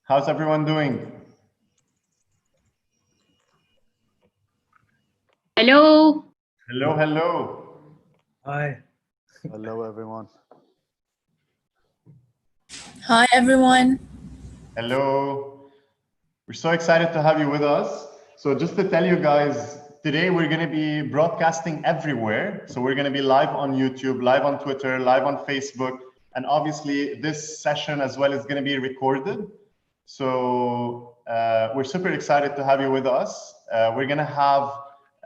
How's everyone doing? Hello. Hello, hello. Hi. Hello, everyone. Hi, everyone. Hello. We're so excited to have you with us. So just to tell you guys, today we're going to be broadcasting everywhere. So we're going to be live on YouTube, live on Twitter, live on Facebook. And obviously this session as well is going to be recorded. So we're super excited to have you with us. We're going to have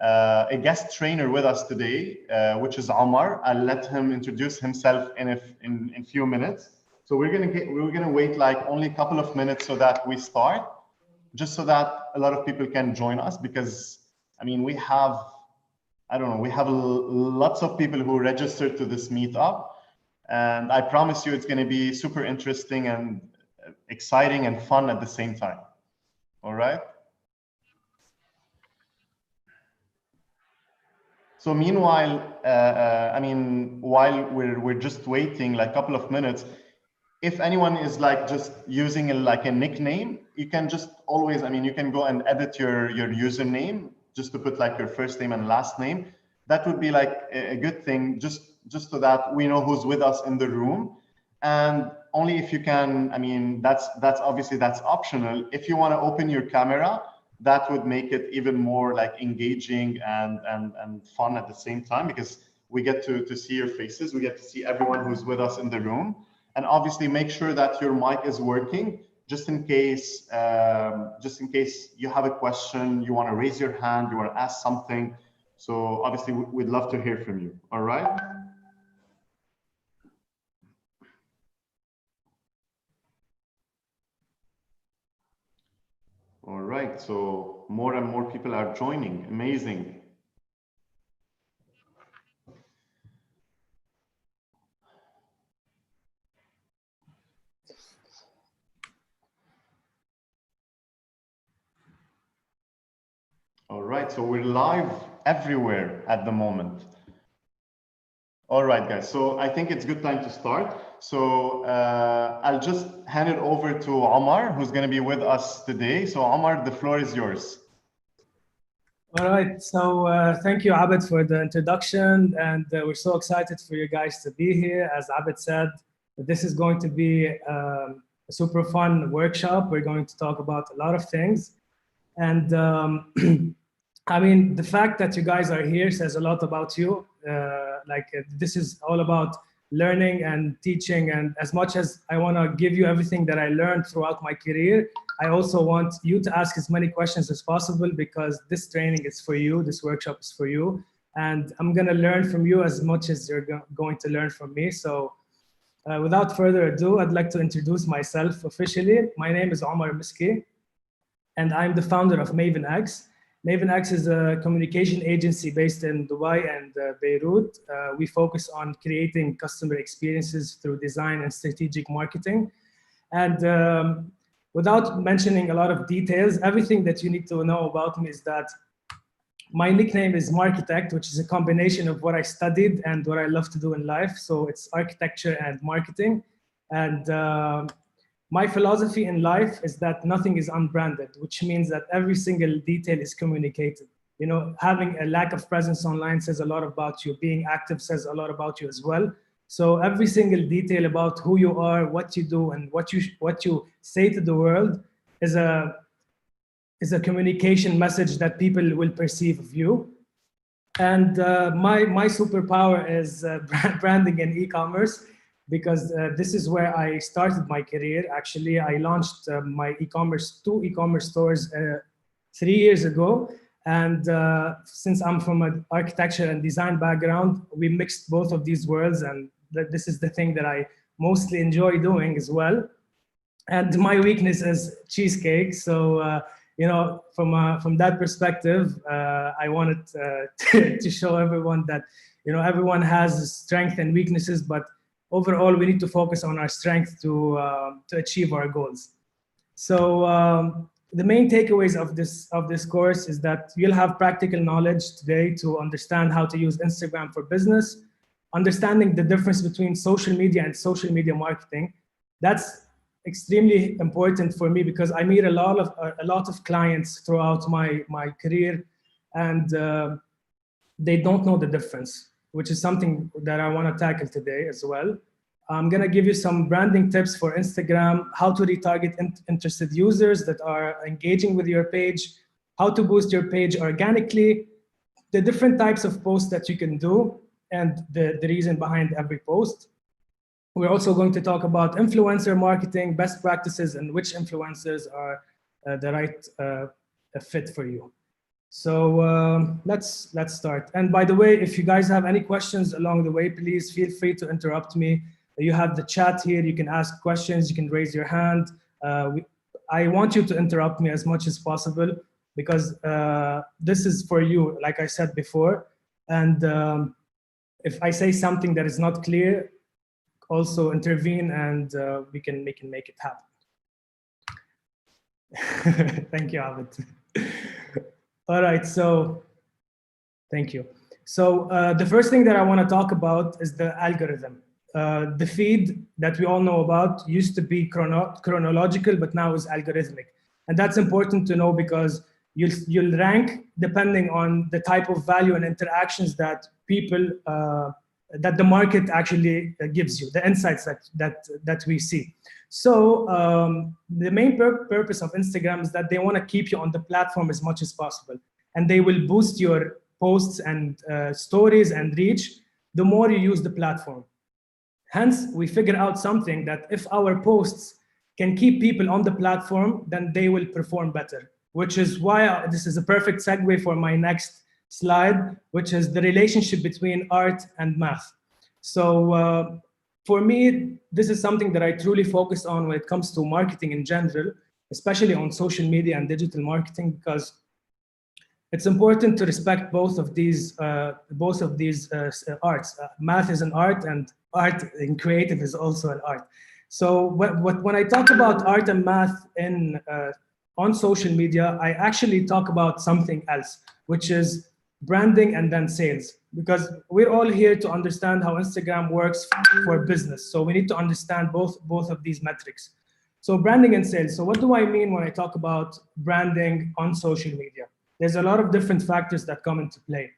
a guest trainer with us today, which is Omar. I'll let him introduce himself in a few minutes. So we're gonna wait like only a couple of minutes so that we start, just so that a lot of people can join us, because I mean we have lots of people who registered to this meetup, and I promise you it's going to be super interesting and exciting and fun at the same time. All right. So meanwhile, I mean, while we're just waiting like a couple of minutes, if anyone is like just using like a nickname, you can just always, I mean, you can go and edit your username just to put like your first name and last name. That would be like a good thing, just so that we know who's with us in the room. And only if you can, I mean, that's obviously that's optional. If you want to open your camera, that would make it even more like engaging and fun at the same time, because we get to see your faces. We get to see everyone who's with us in the room. And obviously make sure that your mic is working, just in case you have a question, you want to raise your hand, you want to ask something. So obviously we'd love to hear from you. All right. All right. So more and more people are joining. Amazing. All right, so we're live everywhere at the moment. All right, guys, so I think it's a good time to start. So I'll just hand it over to Omar, who's going to be with us today. So Omar, the floor is yours. All right, so thank you, Abed, for the introduction. And we're so excited for you guys to be here. As Abed said, this is going to be a super fun workshop. We're going to talk about a lot of things. And I mean, the fact that you guys are here says a lot about you. This is all about learning and teaching. And as much as I want to give you everything that I learned throughout my career, I also want you to ask as many questions as possible, because this training is for you, this workshop is for you. And I'm going to learn from you as much as you're going to learn from me. So without further ado, I'd like to introduce myself officially. My name is Omar Miski, and I'm the founder of MavenX. MavenX is a communication agency based in Dubai and Beirut. We focus on creating customer experiences through design and strategic marketing. And without mentioning a lot of details, everything that you need to know about me is that my nickname is Markitect, which is a combination of what I studied and what I love to do in life. So it's architecture and marketing. And my philosophy in life is that nothing is unbranded, which means that every single detail is communicated. You know, having a lack of presence online says a lot about you. Being active says a lot about you as well. So every single detail about who you are, what you do, and what you say to the world is a communication message that people will perceive of you. And my superpower is branding and e-commerce, because this is where I started my career. Actually, I launched my two e-commerce stores 3 years ago. And since I'm from an architecture and design background, we mixed both of these worlds. And this is the thing that I mostly enjoy doing as well. And my weakness is cheesecake. So, you know, from that perspective, I wanted to show everyone that, you know, everyone has strengths and weaknesses, but overall, we need to focus on our strength to achieve our goals. So the main takeaways of this course is that you'll have practical knowledge today to understand how to use Instagram for business, understanding the difference between social media and social media marketing. That's extremely important for me because I meet a lot of clients throughout my career, and they don't know the difference, which is something that I want to tackle today as well. I'm going to give you some branding tips for Instagram, how to retarget interested users that are engaging with your page, how to boost your page organically, the different types of posts that you can do, and the reason behind every post. We're also going to talk about influencer marketing, best practices, and which influencers are the right fit for you. So let's start. And by the way, if you guys have any questions along the way, please feel free to interrupt me. You have the chat here. You can ask questions. You can raise your hand. I want you to interrupt me as much as possible because this is for you, like I said before. And if I say something that is not clear, also intervene, and we can make it happen. Thank you, Abid. All right, so thank you. So the first thing that I want to talk about is the algorithm. The feed that we all know about used to be chronological, but now is algorithmic. And that's important to know because you'll rank depending on the type of value and interactions that people, that the market actually gives you, the insights that we see. So the main purpose of Instagram is that they want to keep you on the platform as much as possible. And they will boost your posts and stories and reach the more you use the platform. Hence, we figure out something that if our posts can keep people on the platform, then they will perform better, which is why this is a perfect segue for my next slide, which is the relationship between art and math. So for me, this is something that I truly focus on when it comes to marketing in general, especially on social media and digital marketing, because it's important to respect both of these arts. Math is an art, and art in creative is also an art. So when I talk about art and math on social media, I actually talk about something else, which is branding and then sales, because we're all here to understand how Instagram works for business. So we need to understand both of these metrics. So branding and sales. So what do I mean when I talk about branding on social media? There's a lot of different factors that come into play.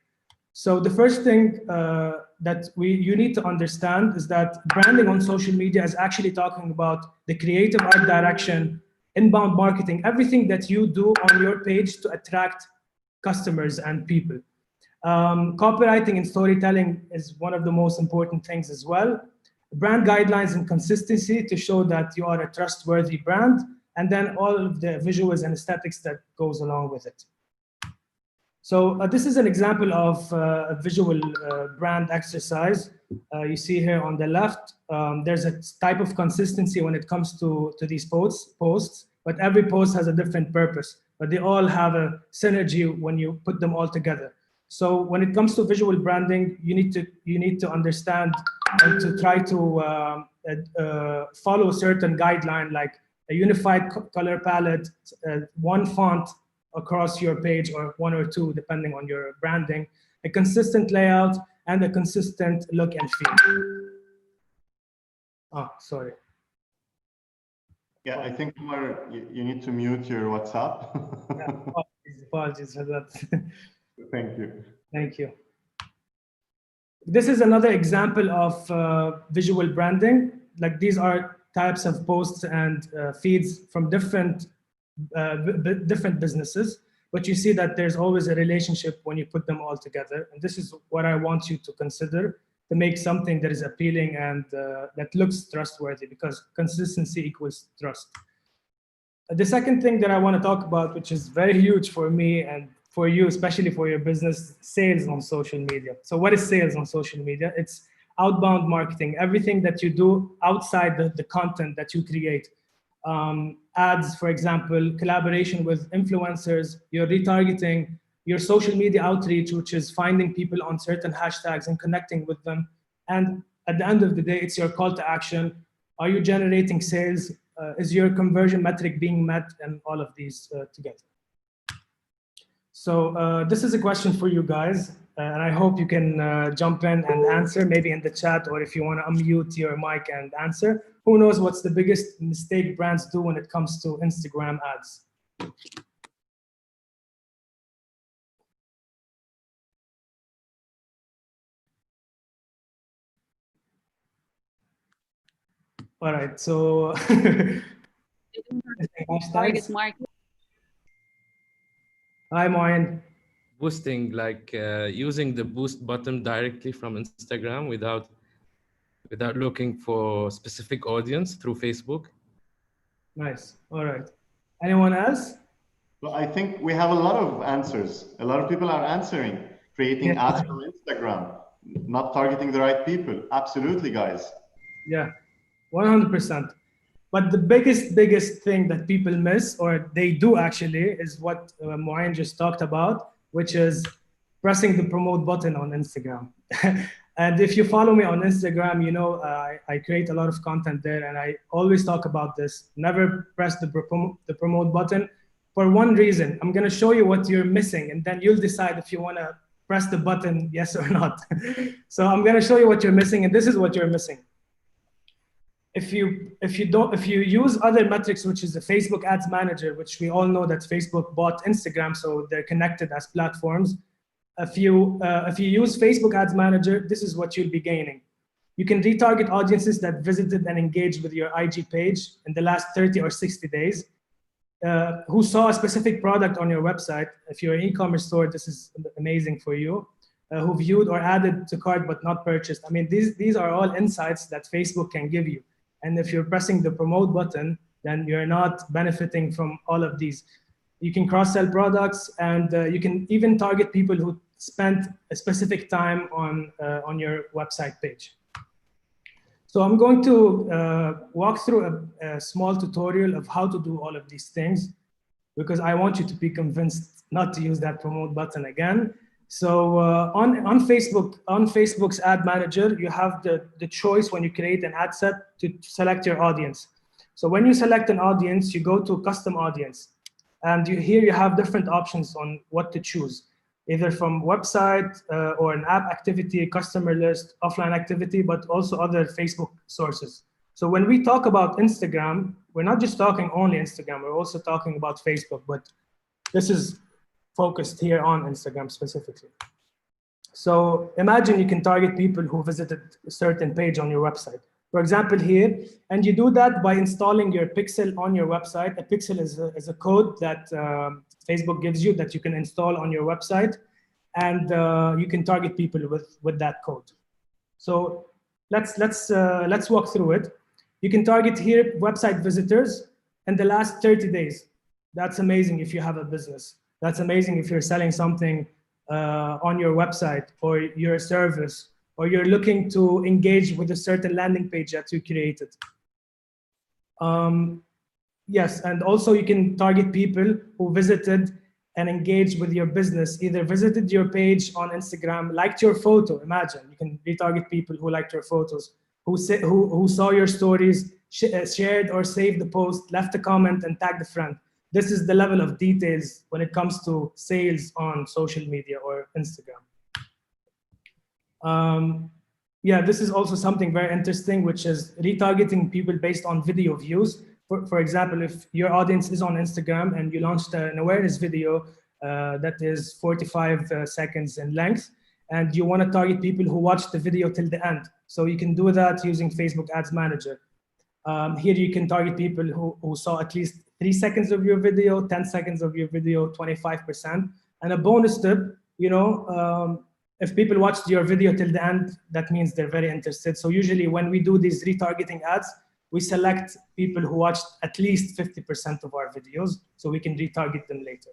So the first thing that you need to understand is that branding on social media is actually talking about the creative art direction, inbound marketing, everything that you do on your page to attract customers and people. Copywriting and storytelling is one of the most important things as well. Brand guidelines and consistency to show that you are a trustworthy brand, and then all of the visuals and aesthetics that goes along with it. So this is an example of a visual brand exercise. You see here on the left, there's a type of consistency when it comes to these posts, but every post has a different purpose, but they all have a synergy when you put them all together. So when it comes to visual branding, you need to understand and to try to follow a certain guideline, like a unified color palette, one font across your page, or one or two, depending on your branding, a consistent layout, and a consistent look and feel. Oh, sorry. Yeah, I think Omar, you need to mute your WhatsApp. Yeah, apologies for that. Thank you. Thank you. This is another example of visual branding. Like, these are types of posts and feeds from different businesses, but you see that there's always a relationship when you put them all together. And this is what I want you to consider to make something that is appealing and that looks trustworthy, because consistency equals trust. The second thing that I want to talk about, which is very huge for me and for you, especially for your business, sales on social media. So what is sales on social media? It's outbound marketing, everything that you do outside the content that you create. Ads, for example, collaboration with influencers, your retargeting, your social media outreach, which is finding people on certain hashtags and connecting with them. And at the end of the day, it's your call to action. Are you generating sales? Is your conversion metric being met? And all of these together. So this is a question for you guys, and I hope you can jump in and answer, maybe in the chat, or if you want to unmute your mic and answer. Who knows what's the biggest mistake brands do when it comes to Instagram ads? All right, so target market. Hi, Moin. Boosting, like using the boost button directly from Instagram without looking for specific audience through Facebook. Nice. All right. Anyone else? Well, I think we have a lot of answers. A lot of people are answering, creating ads from Instagram, not targeting the right people. Absolutely, guys. Yeah, 100%. But the biggest thing that people miss, or they do actually, is what Moin just talked about, which is pressing the promote button on Instagram. And if you follow me on Instagram, you know I create a lot of content there, and I always talk about this. Never press the promote button for one reason. I'm going to show you what you're missing, and then you'll decide if you want to press the button, yes or not. So I'm going to show you what you're missing, and this is what you're missing. If you use other metrics, which is the Facebook Ads Manager, which we all know that Facebook bought Instagram, so they're connected as platforms. If you use Facebook Ads Manager, this is what you'll be gaining. You can retarget audiences that visited and engaged with your IG page in the last 30 or 60 days, who saw a specific product on your website. If you're an e-commerce store, this is amazing for you. Who viewed or added to cart but not purchased. I mean, these are all insights that Facebook can give you. And if you're pressing the promote button, then you're not benefiting from all of these. You can cross-sell products, and you can even target people who spent a specific time on your website page. So I'm going to walk through a small tutorial of how to do all of these things, because I want you to be convinced not to use that promote button again. So on Facebook's ad manager, you have the choice when you create an ad set to select your audience. So when you select an audience, you go to custom audience. And here you have different options on what to choose, either from website or an app activity, customer list, offline activity, but also other Facebook sources. So when we talk about Instagram, we're not just talking only Instagram, we're also talking about Facebook, but this is focused here on Instagram specifically. So imagine you can target people who visited a certain page on your website. For example, here, and you do that by installing your pixel on your website. A pixel is a code that Facebook gives you that you can install on your website, and you can target people with that code. So let's walk through it. You can target here website visitors in the last 30 days. That's amazing if you have a business. That's amazing if you're selling something on your website, or your service, or you're looking to engage with a certain landing page that you created. Yes, and also you can target people who visited and engaged with your business, either visited your page on Instagram, liked your photo. Imagine you can retarget people who liked your photos, who saw your stories, shared or saved the post, left a comment, and tagged a friend. This is the level of details when it comes to sales on social media or Instagram. Yeah, this is also something very interesting, which is retargeting people based on video views. For example, if your audience is on Instagram and you launched an awareness video that is 45 seconds in length, and you want to target people who watched the video till the end. So you can do that using Facebook Ads Manager. Here you can target people who saw at least 3 seconds of your video, 10 seconds of your video, 25%. And a bonus tip, you know, if people watched your video till the end, that means they're very interested. So usually when we do these retargeting ads, we select people who watched at least 50% of our videos, so we can retarget them later.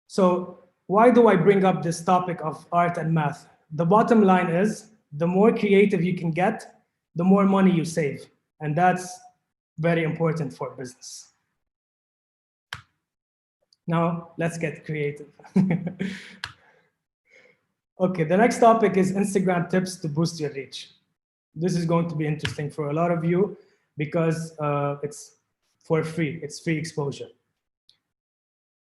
So why do I bring up this topic of art and math? The bottom line is, the more creative you can get, the more money you save. And that's very important for business. Now, let's get creative. Okay, the next topic is Instagram tips to boost your reach. This is going to be interesting for a lot of you because it's for free. It's free exposure.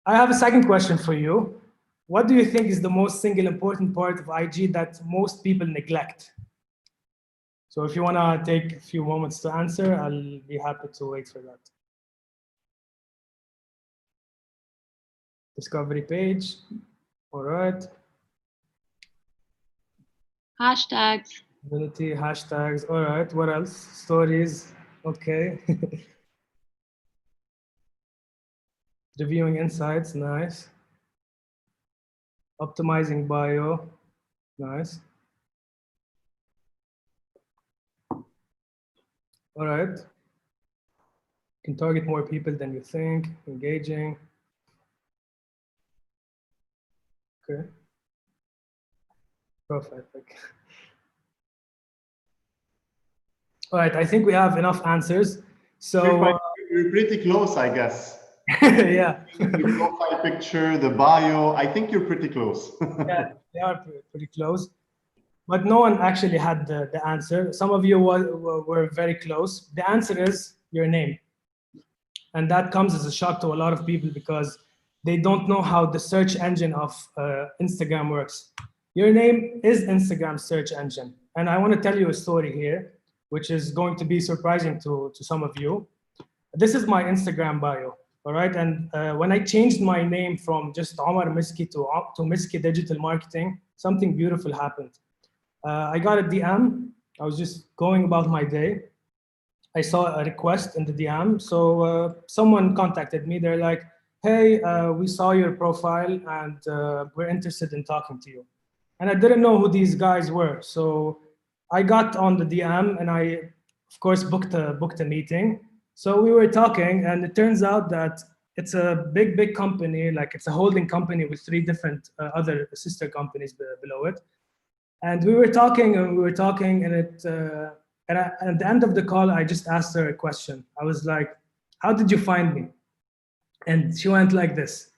I have a second question for you. What do you think is the most single important part of IG that most people neglect? So if you want to take a few moments to answer, I'll be happy to wait for that. Discovery page. All right. Hashtags. Community, hashtags. All right. What else? Stories. Okay. Reviewing insights. Nice. Optimizing bio. Nice. All right. Can target more people than you think. Engaging. Okay. Perfect. Okay. All right. I think we have enough answers. So You're pretty close, I guess. yeah. The profile picture, the bio. I think you're pretty close. Yeah, they are pretty close. But no one actually had the answer. Some of you were very close. The answer is your name. And that comes as a shock to a lot of people because they don't know how the search engine of Instagram works. Your name is Instagram's search engine. And I want to tell you a story here, which is going to be surprising to some of you. This is my Instagram bio, all right? And when I changed my name from just Omar Miski to Miski Digital Marketing, something beautiful happened. I got a DM. I was just going about my day. I saw a request in the DM. So someone contacted me. They're like, hey, we saw your profile and we're interested in talking to you. And I didn't know who these guys were. So I got on the DM and I, of course, booked a meeting. So we were talking and it turns out that it's a big company, like it's a holding company with 3 different other sister companies below it. And we were talking and it, and at the end of the call, I just asked her a question. I was like, how did you find me? And she went like this.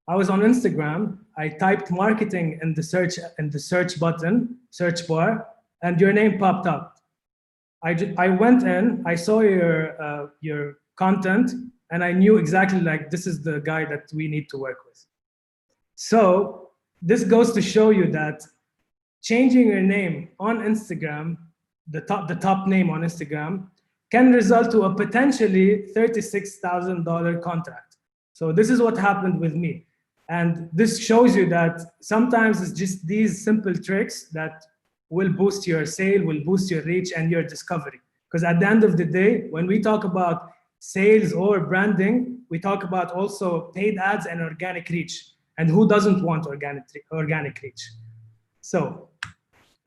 I was on Instagram. I typed marketing in the search button, search bar, and your name popped up. I went in, I saw your content, and I knew exactly like this is the guy that we need to work with. So this goes to show you that changing your name on Instagram, the top name on Instagram, can result to a potentially $36,000 contract. So this is what happened with me. And this shows you that sometimes it's just these simple tricks that will boost your sale, will boost your reach and your discovery. Because at the end of the day, when we talk about sales or branding, we talk about also paid ads and organic reach. And who doesn't want organic reach? So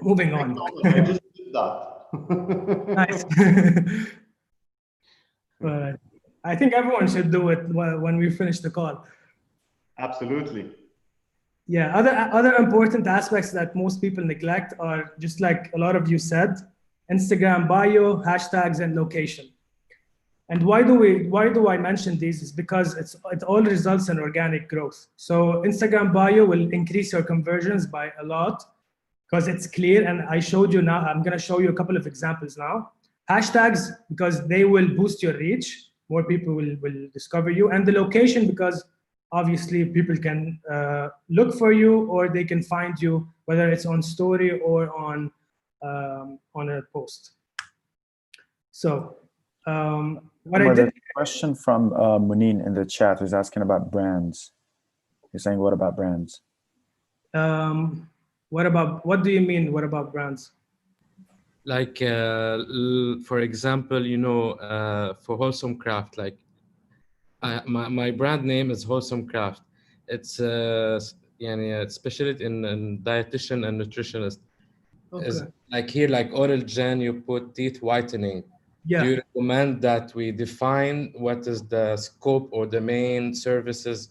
moving on. I just did that. Nice. I think everyone should do it when we finish the call. Absolutely. Yeah, other important aspects that most people neglect are just like a lot of you said, Instagram bio, hashtags, and location. And why do I mention these? Is because it all results in organic growth. So Instagram bio will increase your conversions by a lot because it's clear. And I showed you now, I'm gonna show you a couple of examples now. Hashtags, because they will boost your reach. More people will discover you. And the location, because obviously people can look for you or they can find you, whether it's on story or on a post. So what I did. Question from Munin in the chat who's asking about brands. He's saying, what about brands? What do you mean, what about brands? Like, for example, you know, for Wholesome Craft, like my brand name is Wholesome Craft. It's specialist in dietitian and nutritionist. Okay. Like here, like Oral Gen, you put teeth whitening. Yeah. Do you recommend that we define what is the scope or the main services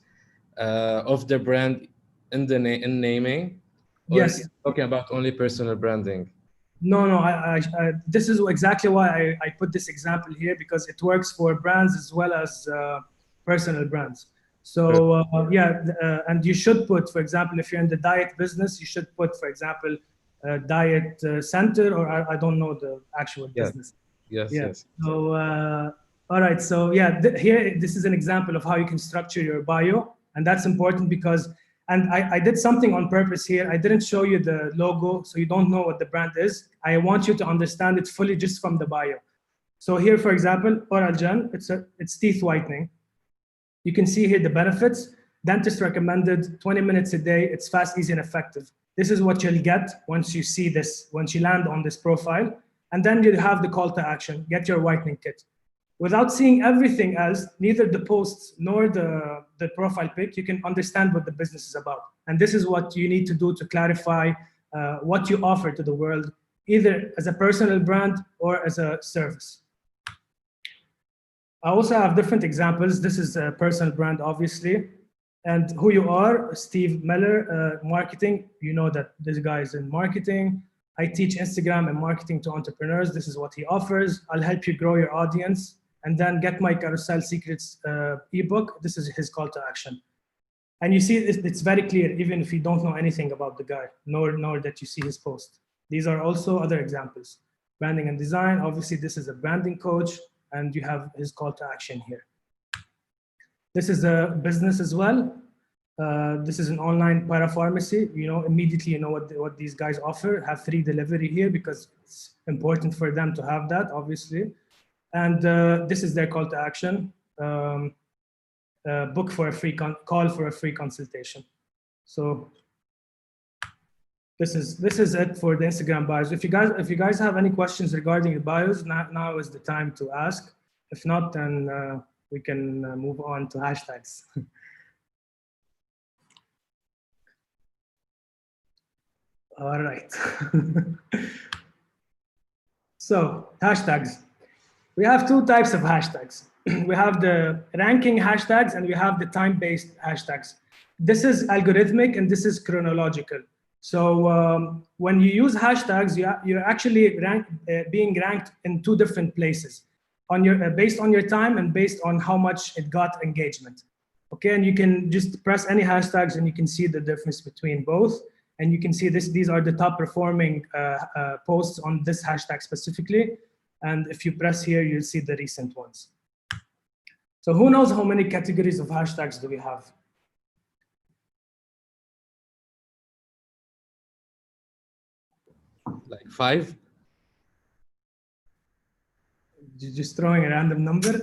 of the brand in the in naming? Or yes. Talking about only personal branding? No. This is exactly why I put this example here, because it works for brands as well as personal brands. So and you should put, for example, if you're in the diet business, you should put, for example, diet center, or I don't know the actual business. Yes. So all right. So here, this is an example of how you can structure your bio And that's important because, and I did something on purpose here. I didn't show you the logo, so you don't know what the brand is. I want you to understand it fully just from the bio. So here, for example, Oral Gen, it's teeth whitening. You can see here the benefits. Dentist recommended 20 minutes a day. It's fast, easy, and effective. This is what you'll get once you see this, once you land on this profile. And then you have the call to action, get your whitening kit. Without seeing everything else, neither the posts nor the profile pic, you can understand what the business is about. And this is what you need to do to clarify what you offer to the world, either as a personal brand or as a service. I also have different examples. This is a personal brand, obviously. And who you are, Steve Miller, marketing. You know that this guy is in marketing. I teach Instagram and marketing to entrepreneurs. This is what he offers. I'll help you grow your audience. And then get my Carousel Secrets ebook. This is his call to action. And you see, it's very clear, even if you don't know anything about the guy, nor that you see his post. These are also other examples. Branding and design. Obviously, this is a branding coach. And you have his call to action here. This is a business as well. This is an online parapharmacy. You know, immediately you know what these guys offer. Have free delivery here because it's important for them to have that, obviously. And this is their call to action. Book for a free call for a free consultation. So this is it for the Instagram bios. If you guys have any questions regarding the bios, now is the time to ask. If not, then we can move on to hashtags. All right. So hashtags. We have two types of hashtags. We have the ranking hashtags and we have the time-based hashtags. This is algorithmic and this is chronological. So when you use hashtags, you're actually being ranked in two different places, based on your time and based on how much it got engagement. Okay, and you can just press any hashtags and you can see the difference between both. And you can see these are the top performing posts on this hashtag specifically. And if you press here, you'll see the recent ones. So who knows how many categories of hashtags do we have? Like 5? You're just throwing a random number?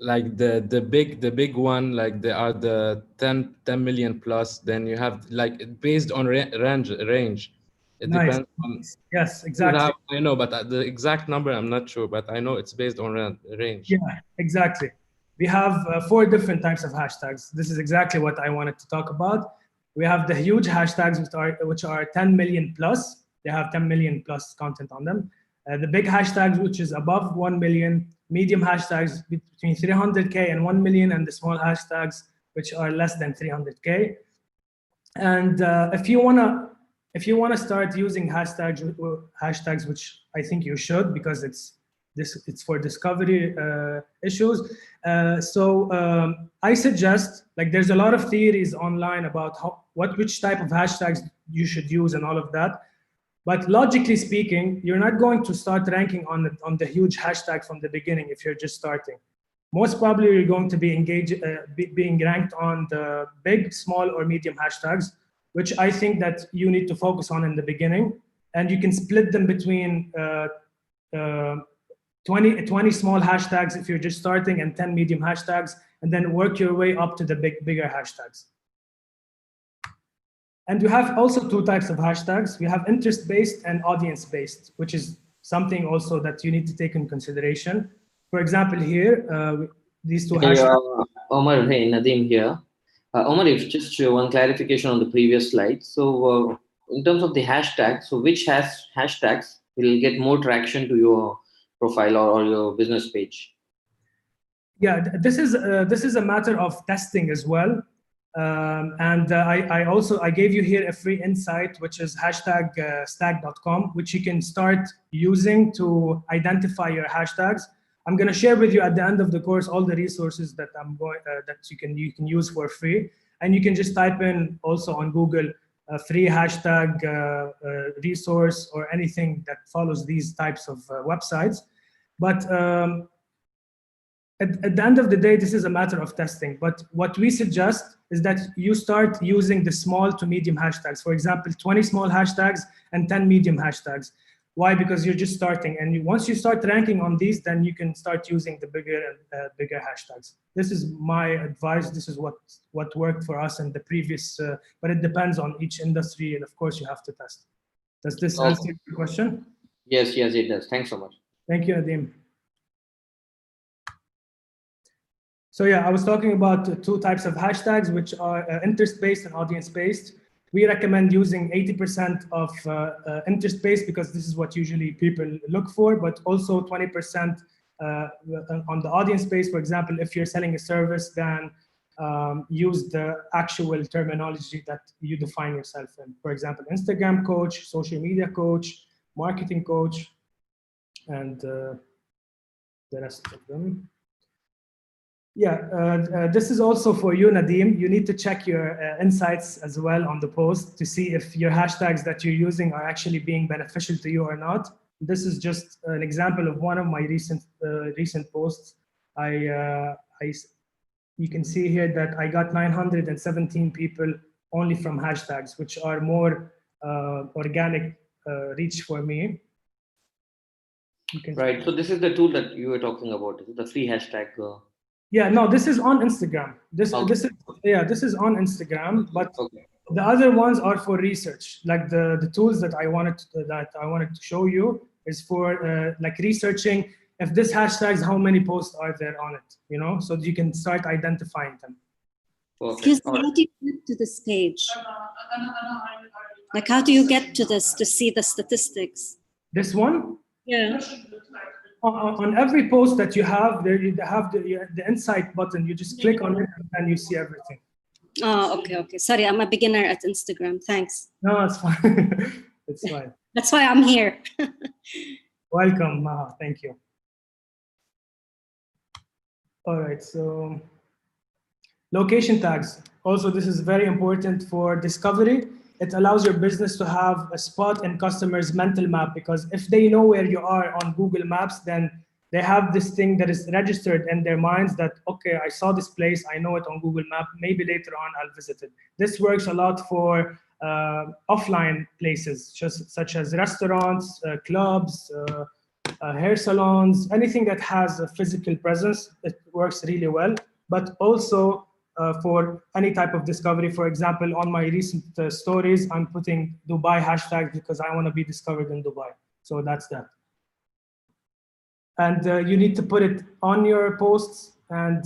Like the big one, like they are the 10 million plus. Then you have like based on range. It Nice. depends on. Yes, exactly. I know, but the exact number I'm not sure. But I know it's based on range. Yeah, exactly. We have 4 different types of hashtags. This is exactly what I wanted to talk about. We have the huge hashtags, which are 10 million plus. They have 10 million plus content on them. The big hashtags, which is above 1 million. Medium hashtags between 300K and 1 million, and the small hashtags, which are less than 300K. And if you wanna start using hashtags, which I think you should, because it's for discovery issues. I suggest, like, there's a lot of theories online about which type of hashtags you should use and all of that. But logically speaking, you're not going to start ranking on the huge hashtag from the beginning if you're just starting. Most probably you're going to be being ranked on the big, small, or medium hashtags, which I think that you need to focus on in the beginning. And you can split them between 20 small hashtags if you're just starting and 10 medium hashtags, and then work your way up to the bigger hashtags. And we have also 2 types of hashtags. We have interest-based and audience-based, which is something also that you need to take in consideration. For example, here, these 2 hashtags. Omar, hey, Nadeem here. Omar, if just one clarification on the previous slide. So in terms of the hashtags, so which hashtags will get more traction to your profile or your business page? Yeah, this is a matter of testing as well. I gave you here a free insight, which is #stack.com, which you can start using to identify your hashtags. I'm going to share with you at the end of the course all the resources that you can use for free, and you can just type in also on Google a free hashtag resource or anything that follows these types of websites. But at the end of the day, this is a matter of testing. But what we suggest is that you start using the small to medium hashtags. For example, 20 small hashtags and 10 medium hashtags. Why? Because you're just starting. And once you start ranking on these, then you can start using the bigger hashtags. This is my advice. This is what worked for us in the previous, but it depends on each industry. And of course, you have to test. Does this answer your question? Yes, it does. Thanks so much. Thank you, Nadim. So yeah, I was talking about two types of hashtags, which are interest-based and audience-based. We recommend using 80% of interest-based because this is what usually people look for, but also 20% on the audience-based. For example, if you're selling a service, then use the actual terminology that you define yourself in. For example, Instagram coach, social media coach, marketing coach, and the rest of them. Yeah, this is also for you, Nadim. You need to check your insights as well on the post to see if your hashtags that you're using are actually being beneficial to you or not. This is just an example of one of my recent posts. You can see here that I got 917 people only from hashtags, which are more organic reach for me. Right. So this is the tool that you were talking about, the free hashtag. Yeah, no, this is on Instagram. This is on Instagram, but the other ones are for research. Like the tools that I wanted to show you is for like researching if this hashtags, how many posts are there on it, you know, so you can start identifying them. Excuse me, how do you get to this page? Like, how do you get to this to see the statistics? This one? Yeah. On every post that you have, there you have the insight button. You just click on it and you see everything. Oh, okay. Sorry, I'm a beginner at Instagram. Thanks. No, it's fine. It's fine. That's why I'm here. Welcome, Maha. Thank you. All right, so location tags. Also, this is very important for discovery. It allows your business to have a spot in customers' mental map, because if they know where you are on Google Maps, then they have this thing that is registered in their minds that, okay, I saw this place, I know it on Google Map, maybe later on I'll visit it. This works a lot for offline places, such as restaurants, clubs, hair salons, anything that has a physical presence. It works really well, but also for any type of discovery. For example, on my recent stories, I'm putting Dubai hashtag because I want to be discovered in Dubai. So that's that. And you need to put it on your posts and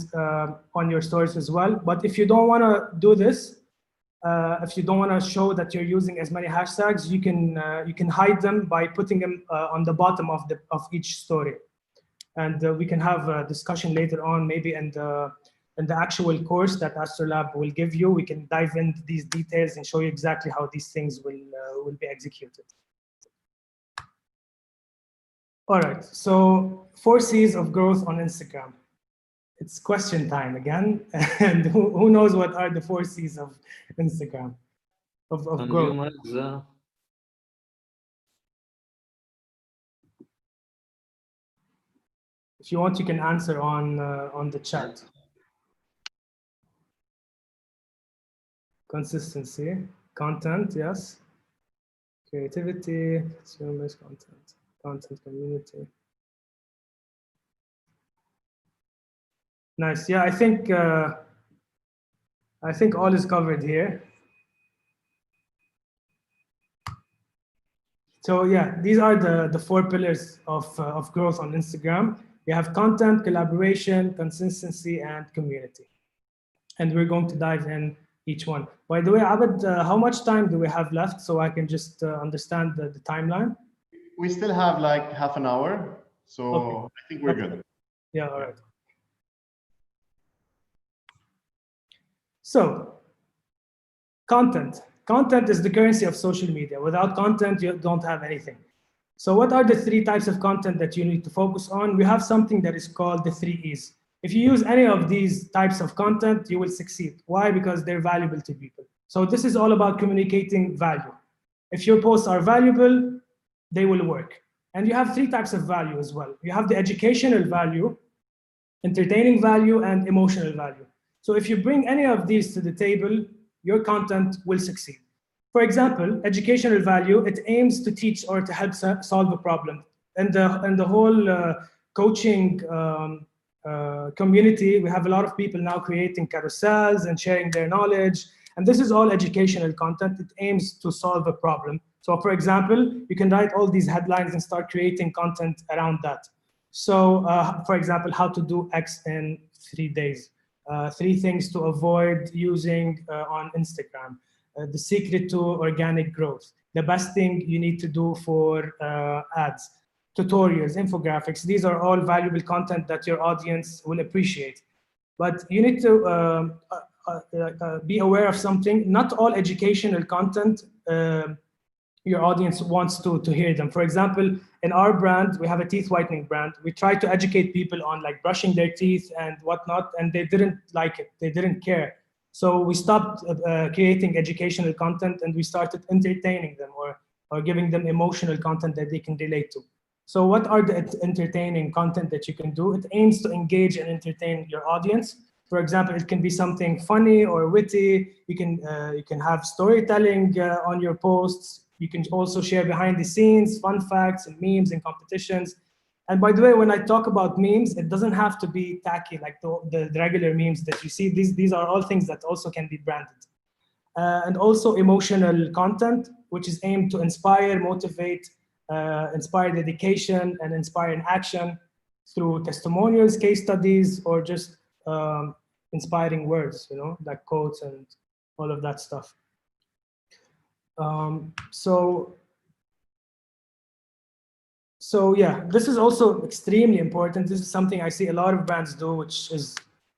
on your stories as well. But if you don't want to do this, if you don't want to show that you're using as many hashtags, you can hide them by putting them on the bottom of each story. And we can have a discussion later on, maybe in the actual course that Astrolab will give you. We can dive into these details and show you exactly how these things will be executed. All right, so 4 C's of growth on Instagram. It's question time again. And who knows what are the 4 C's of Instagram, of growth? If you want, you can answer on the chat. Consistency, content, yes. Creativity, consumer-based content, community. Nice. Yeah, I think all is covered here. So yeah, these are the 4 pillars of growth on Instagram. We have content, collaboration, consistency, and community. And we're going to dive in each one. By the way, Abed, how much time do we have left so I can just understand the timeline? We still have like half an hour, so okay. I think we're good. Yeah, all right. So, content. Content is the currency of social media. Without content, you don't have anything. So what are the 3 types of content that you need to focus on? We have something that is called the 3 E's. If you use any of these types of content, you will succeed. Why? Because they're valuable to people. So this is all about communicating value. If your posts are valuable, they will work. And you have 3 types of value as well. You have the educational value, entertaining value, and emotional value. So if you bring any of these to the table, your content will succeed. For example, educational value, it aims to teach or to help solve a problem. And the whole coaching community, we have a lot of people now creating carousels and sharing their knowledge. And this is all educational content. It aims to solve a problem. So for example, you can write all these headlines and start creating content around that. So for example, how to do X in 3 days, 3 things to avoid using on Instagram, the secret to organic growth, the best thing you need to do for ads, tutorials, infographics. These are all valuable content that your audience will appreciate. But you need to be aware of something. Not all educational content your audience wants to hear them. For example, in our brand, we have a teeth whitening brand. We try to educate people on like brushing their teeth and whatnot, and they didn't like it. They didn't care. So we stopped creating educational content and we started entertaining them or giving them emotional content that they can relate to. So what are the entertaining content that you can do? It aims to engage and entertain your audience. For example, it can be something funny or witty. You can have storytelling on your posts. You can also share behind the scenes, fun facts and memes and competitions. And by the way, when I talk about memes, it doesn't have to be tacky like the regular memes that you see. These are all things that also can be branded. And also emotional content, which is aimed to inspire, motivate, inspire dedication, and inspire in action through testimonials, case studies, or just inspiring words, you know, like quotes and all of that stuff. So yeah, this is also extremely important. This is something I see a lot of brands do, which is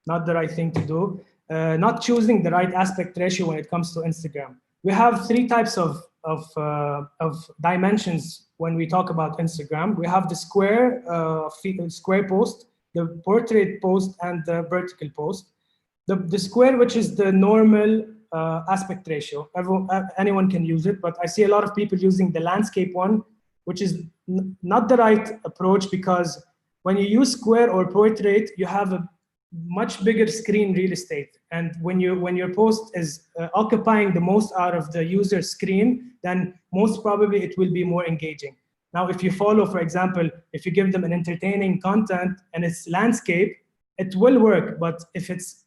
not the right thing to do. Not choosing the right aspect ratio when it comes to Instagram. We have 3 types of dimensions when we talk about Instagram. We have the square post, the portrait post, and the vertical post. The square, which is the normal aspect ratio. Anyone can use it, but I see a lot of people using the landscape one, which is not the right approach, because when you use square or portrait, you have a much bigger screen real estate. And when your post is occupying the most out of the user's screen, then most probably it will be more engaging. Now, if you follow, for example, if you give them an entertaining content and it's landscape, it will work. But if it's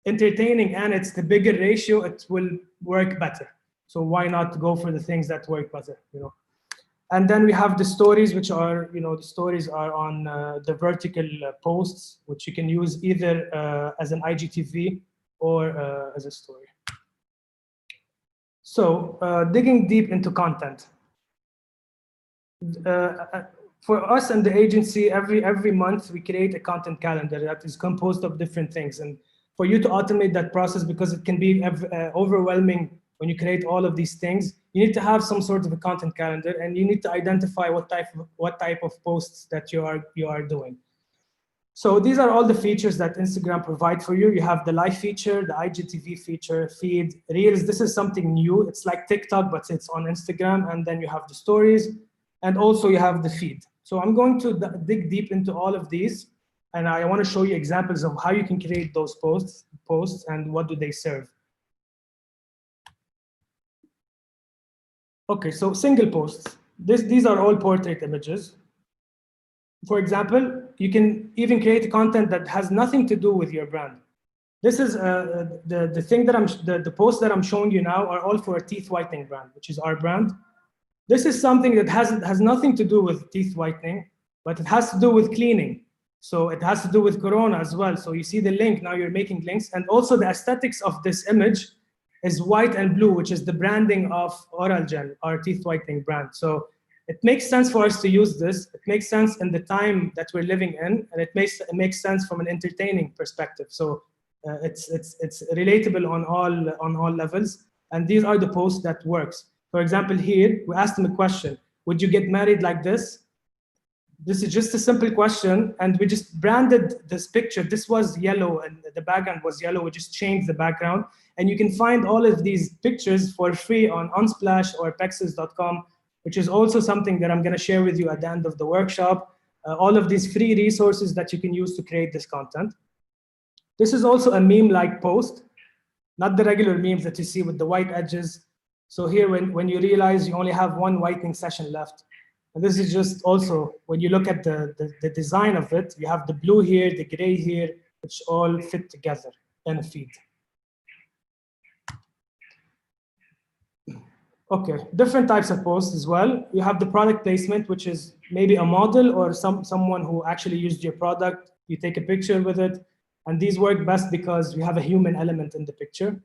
entertaining and it's the bigger ratio, it will work better. So why not go for the things that work better, you know? And then we have the stories, which are, you know, the stories are on the vertical posts, which you can use either as an IGTV or as a story. So digging deep into content. For us and the agency, every month we create a content calendar that is composed of different things. And for you to automate that process, because it can be overwhelming when you create all of these things, you need to have some sort of a content calendar, and you need to identify what type of posts that you are doing. So these are all the features that Instagram provide for you. You have the live feature, the IGTV feature, feed, Reels. This is something new. It's like TikTok, but it's on Instagram. And then you have the stories, and also you have the feed. So I'm going to dig deep into all of these, and I want to show you examples of how you can create those posts and what do they serve. Okay, so single posts. These are all portrait images. For example, you can even create content that has nothing to do with your brand. This is the thing that the posts that I'm showing you now are all for a teeth whitening brand, which is our brand. This is something that has nothing to do with teeth whitening, but it has to do with cleaning. So it has to do with Corona as well. So you see the link, now you're making links. And also the aesthetics of this image is white and blue, which is the branding of Oral Gel, our teeth whitening brand. So it makes sense for us to use this. It makes sense in the time that we're living in, and it makes sense from an entertaining perspective. So it's relatable on all levels. And these are the posts that works. For example, here we asked them a question: would you get married like this? This is just a simple question, and we just branded this picture. This was yellow and the background was yellow. We just changed the background, and you can find all of these pictures for free on Unsplash or Pexels.com, which is also something that I'm going to share with you at the end of the workshop. all of these free resources that you can use to create this content. This is also a meme-like post, not the regular memes that you see with the white edges. So here, when you realize you only have one whitening session left, and this is just also, when you look at the design of it, you have the blue here, the gray here, which all fit together in a feed. Okay, different types of posts as well. You have the product placement, which is maybe a model or someone who actually used your product. You take a picture with it. And these work best because we have a human element in the picture.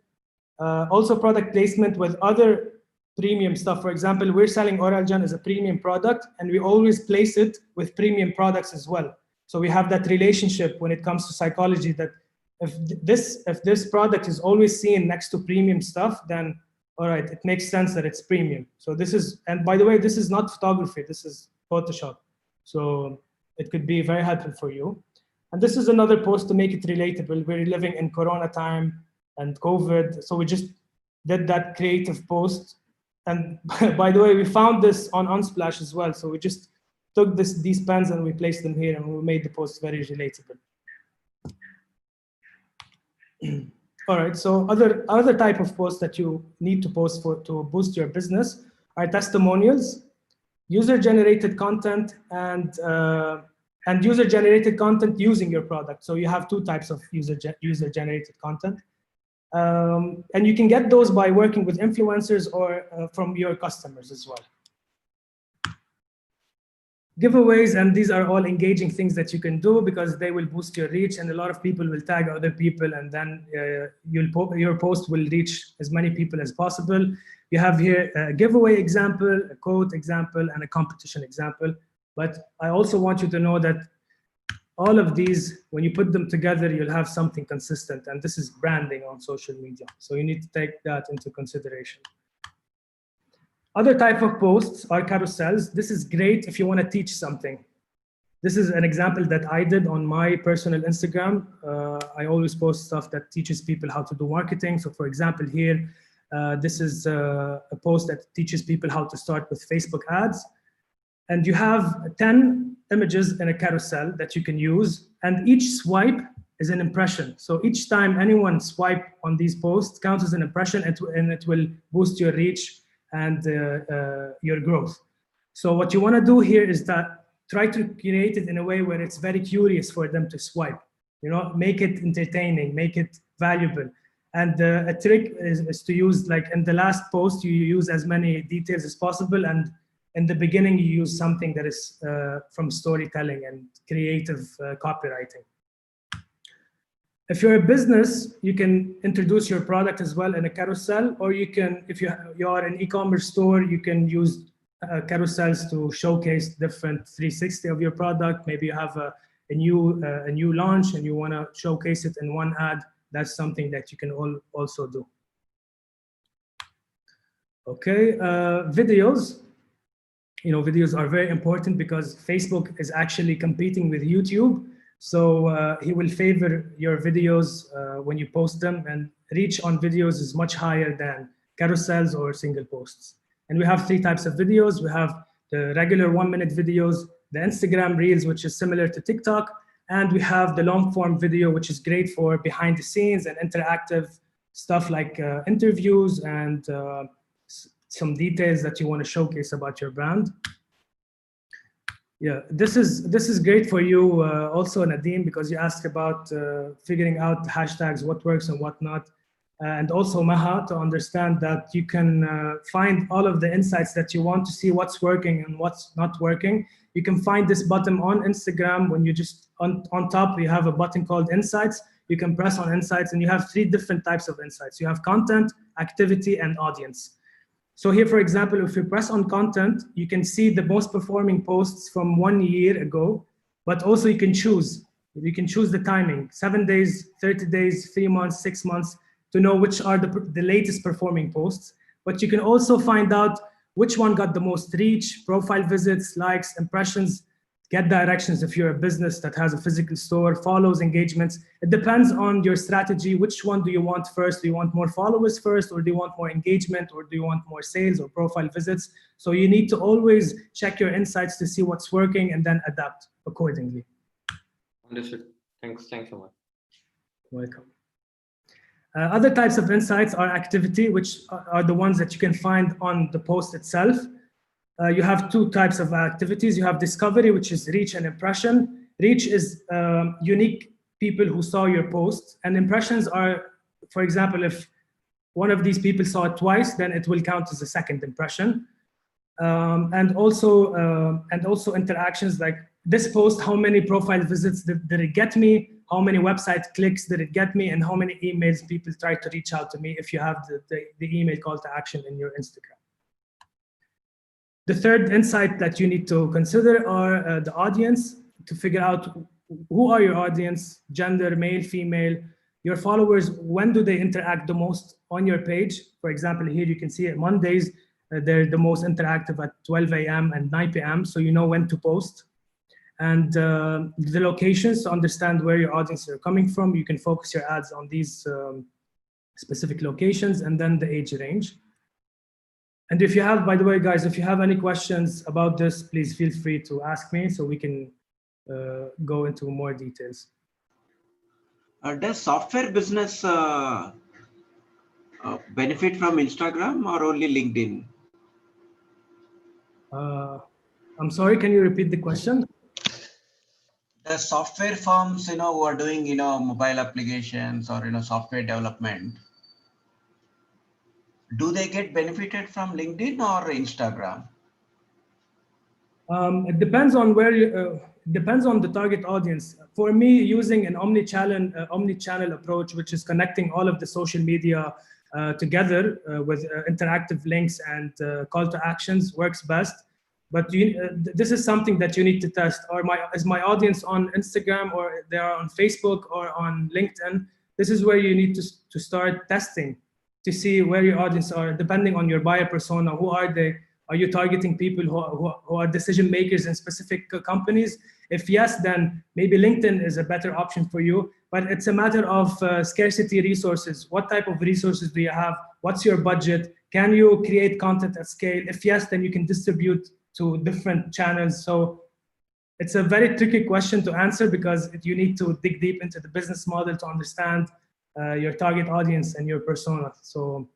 Also product placement with other premium stuff. For example, we're selling Oral Gen as a premium product, and we always place it with premium products as well. So we have that relationship when it comes to psychology, that if this product is always seen next to premium stuff, then all right, it makes sense that it's premium. So this is, and by the way, this is not photography, this is Photoshop. So it could be very helpful for you. And this is another post to make it relatable. We're living in Corona time and COVID. So we just did that creative post. And by the way, we found this on Unsplash as well. So we just took these pens and we placed them here, and we made the post very relatable. All right, so other type of posts that you need to post to boost your business are testimonials, user-generated content, and user-generated content using your product. So you have two types of user-generated content. And you can get those by working with influencers or from your customers as well. Giveaways, and these are all engaging things that you can do because they will boost your reach, and a lot of people will tag other people, and then your post will reach as many people as possible. You have here a giveaway example, a quote example, and a competition example. But I also want you to know that all of these, when you put them together, you'll have something consistent, and this is branding on social media. So you need to take that into consideration. Other type of posts are carousels. This is great if you want to teach something. This is an example that I did on my personal Instagram. I always post stuff that teaches people how to do marketing. So for example, here, this is a post that teaches people how to start with Facebook ads. And you have 10 images in a carousel that you can use, and each swipe is an impression. So each time anyone swipe on these posts counts as an impression, and it will boost your reach and your growth. So what you want to do here is that try to create it in a way where it's very curious for them to swipe. You know, make it entertaining, make it valuable. And a trick is to use, like in the last post, you use as many details as possible, and in the beginning, you use something that is from storytelling and creative copywriting. If you're a business, you can introduce your product as well in a carousel, or you can, if you are an e-commerce store, you can use carousels to showcase different 360 of your product. Maybe you have a new launch and you want to showcase it in one ad. That's something that you can also do. Okay, videos. You know, videos are very important because Facebook is actually competing with YouTube. So he will favor your videos when you post them, and reach on videos is much higher than carousels or single posts. And we have 3 types of videos. We have the regular 1-minute videos, the Instagram Reels, which is similar to TikTok, and we have the long form video, which is great for behind the scenes and interactive stuff like interviews and some details that you want to showcase about your brand. Yeah, this is great for you also, Nadeem, because you asked about figuring out hashtags, what works and what not. And also Maha, to understand that you can find all of the insights that you want to see, what's working and what's not working. You can find this button on Instagram. When you just, on top, you have a button called Insights. You can press on Insights, and you have 3 different types of insights. You have content, activity, and audience. So here, for example, if you press on content, you can see the most performing posts from 1 year ago, but also you can choose. You can choose the timing, 7 days, 30 days, 3 months, 6 months, to know which are the latest performing posts. But you can also find out which one got the most reach, profile visits, likes, impressions. get directions if you're a business that has a physical store, follows, engagements. It depends on your strategy. Which one do you want first? Do you want more followers first, or do you want more engagement, or do you want more sales or profile visits? So you need to always check your insights to see what's working and then adapt accordingly. Understood. Thanks so much. Welcome. Other types of insights are activity, which are the ones that you can find on the post itself. You have two types of activities. You have discovery, which is reach and impression. Reach is unique people who saw your post, and impressions are, for example, if one of these people saw it twice, then it will count as a second impression. And also interactions like this post, how many profile visits did it get me? How many website clicks did it get me? And how many emails people tried to reach out to me if you have the email call to action in your Instagram. The third insight that you need to consider are the audience, to figure out who are your audience, gender, male, female, your followers, when do they interact the most on your page? For example, here you can see it Mondays, they're the most interactive at 12 a.m. and 9 p.m. So you know when to post. And the locations, to understand where your audience are coming from, you can focus your ads on these specific locations, and then the age range. And if you have, by the way, guys, if you have any questions about this, please feel free to ask me so we can go into more details. Does software business benefit from Instagram or only LinkedIn? I'm sorry, can you repeat the question? The software firms, who are doing, mobile applications or, software development, do they get benefited from LinkedIn or Instagram? It depends on where you, depends on the target audience. For me, using an omni-channel approach, which is connecting all of the social media together with interactive links and call to actions, works best. But this is something that you need to test. Is my audience on Instagram, or they are on Facebook or on LinkedIn? This is where you need to start testing to see where your audience are, depending on your buyer persona. Who are they? Are you targeting people who are decision makers in specific companies? If yes, then maybe LinkedIn is a better option for you. But it's a matter of scarcity resources. What type of resources do you have? What's your budget? Can you create content at scale? If yes, then you can distribute to different channels. So it's a very tricky question to answer, because you need to dig deep into the business model to understand your target audience and your persona. So